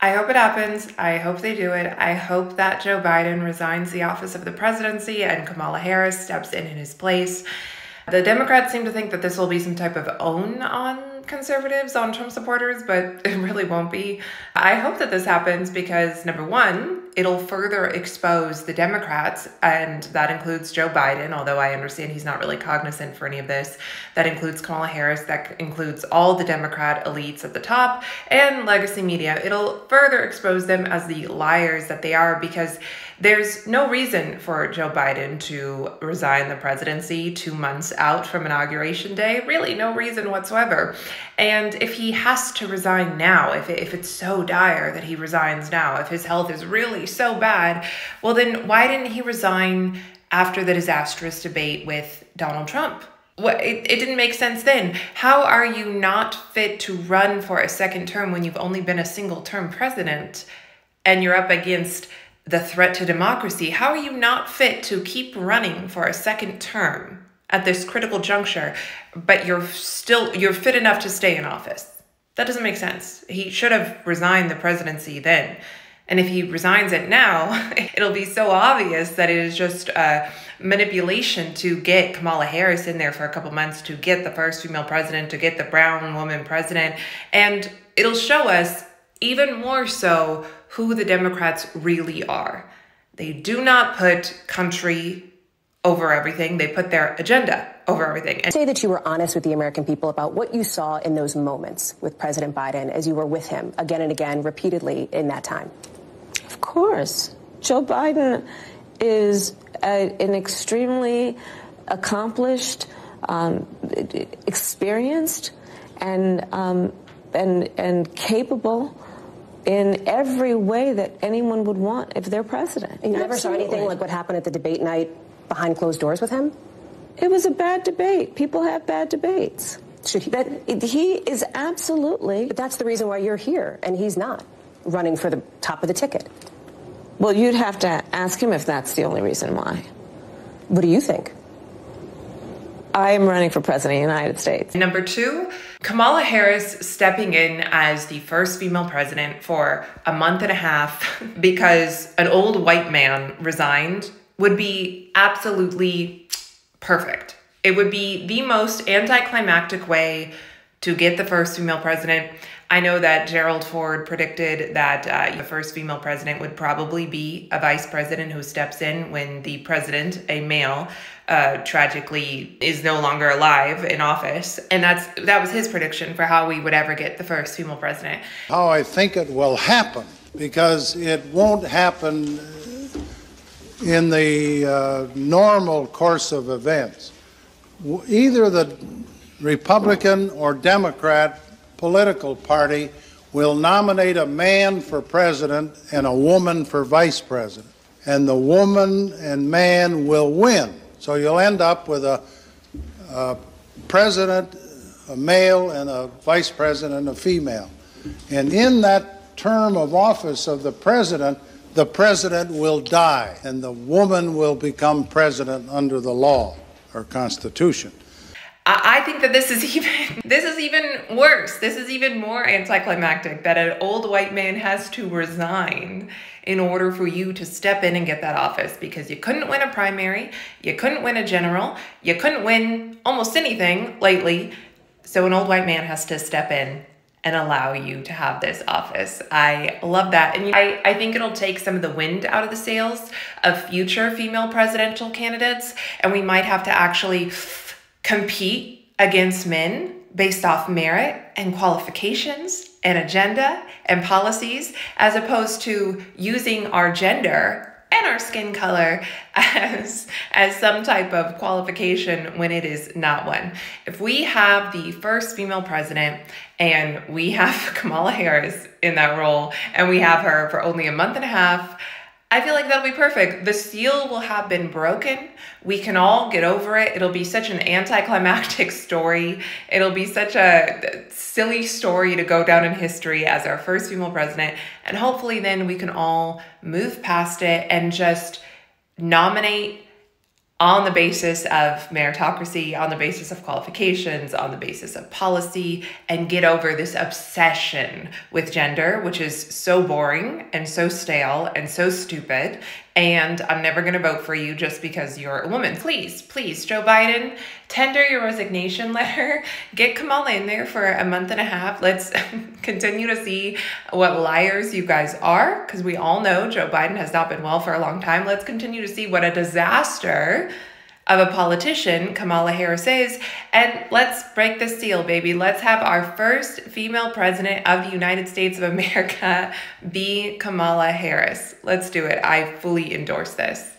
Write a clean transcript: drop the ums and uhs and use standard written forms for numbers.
I hope it happens. I hope they do it. I hope that Joe Biden resigns the office of the presidency and Kamala Harris steps in his place. The Democrats seem to think that this will be some type of own on conservatives, on Trump supporters, but it really won't be. I hope that this happens because, number one, it'll further expose the Democrats, and that includes Joe Biden, although I understand he's not really cognizant for any of this. That includes Kamala Harris, that includes all the Democrat elites at the top, and legacy media. It'll further expose them as the liars that they are, because there's no reason for Joe Biden to resign the presidency 2 months out from Inauguration Day. Really, no reason whatsoever. And if he has to resign now, if it's so dire that he resigns now, if his health is really so bad, well then why didn't he resign after the disastrous debate with Donald Trump? It didn't make sense then. How are you not fit to run for a second term when you've only been a single term president and you're up against the threat to democracy? How are you not fit to keep running for a second term at this critical juncture, but you're fit enough to stay in office? That doesn't make sense. He should have resigned the presidency then. And if he resigns it now, it'll be so obvious that it is just a manipulation to get Kamala Harris in there for a couple months, to get the first female president, to get the brown woman president. And it'll show us even more so who the Democrats really are. They do not put country over everything. They put their agenda over everything. And say that you were honest with the American people about what you saw in those moments with President Biden as you were with him again and again, repeatedly in that time. Of course. Joe Biden is an extremely accomplished, experienced, and capable in every way that anyone would want if they're president. You never saw anything like what happened at the debate night behind closed doors with him? It was a bad debate. People have bad debates. He is absolutely. But that's the reason why you're here, and he's not running for the top of the ticket. Well, you'd have to ask him if that's the only reason why. What do you think? I am running for president of the United States. Number two, Kamala Harris stepping in as the first female president for a month and a half because an old white man resigned would be absolutely perfect. It would be the most anticlimactic way to get the first female president. I know that Gerald Ford predicted that the first female president would probably be a vice president who steps in when the president, a male, tragically is no longer alive in office. And that was his prediction for how we would ever get the first female president. How I think it will happen, because it won't happen in the normal course of events. Either the Republican or Democrat political party will nominate a man for president and a woman for vice president, and the woman and man will win. So you'll end up with a president, a male, and a vice president, a female. And in that term of office of the president will die, and the woman will become president under the law or Constitution. I think that this is even worse. This is even more anticlimactic, that an old white man has to resign in order for you to step in and get that office, because you couldn't win a primary, you couldn't win a general, you couldn't win almost anything lately. So an old white man has to step in and allow you to have this office. I love that. And I think it'll take some of the wind out of the sails of future female presidential candidates, and we might have to actually compete against men based off merit and qualifications and agenda and policies, as opposed to using our gender and our skin color as some type of qualification when it is not one. If we have the first female president and we have Kamala Harris in that role and we have her for only a month and a half, I feel like that'll be perfect. The seal will have been broken. We can all get over it. It'll be such an anticlimactic story. It'll be such a silly story to go down in history as our first female president. And hopefully then we can all move past it and just nominate on the basis of meritocracy, on the basis of qualifications, on the basis of policy, and get over this obsession with gender, which is so boring and so stale and so stupid. And I'm never going to vote for you just because you're a woman. Please, please, Joe Biden, tender your resignation letter. Get Kamala in there for a month and a half. Let's continue to see what liars you guys are, because we all know Joe Biden has not been well for a long time. Let's continue to see what a disaster of a politician Kamala Harris is, and let's break the seal, baby. Let's have our first female president of the United States of America be Kamala Harris. Let's do it. I fully endorse this.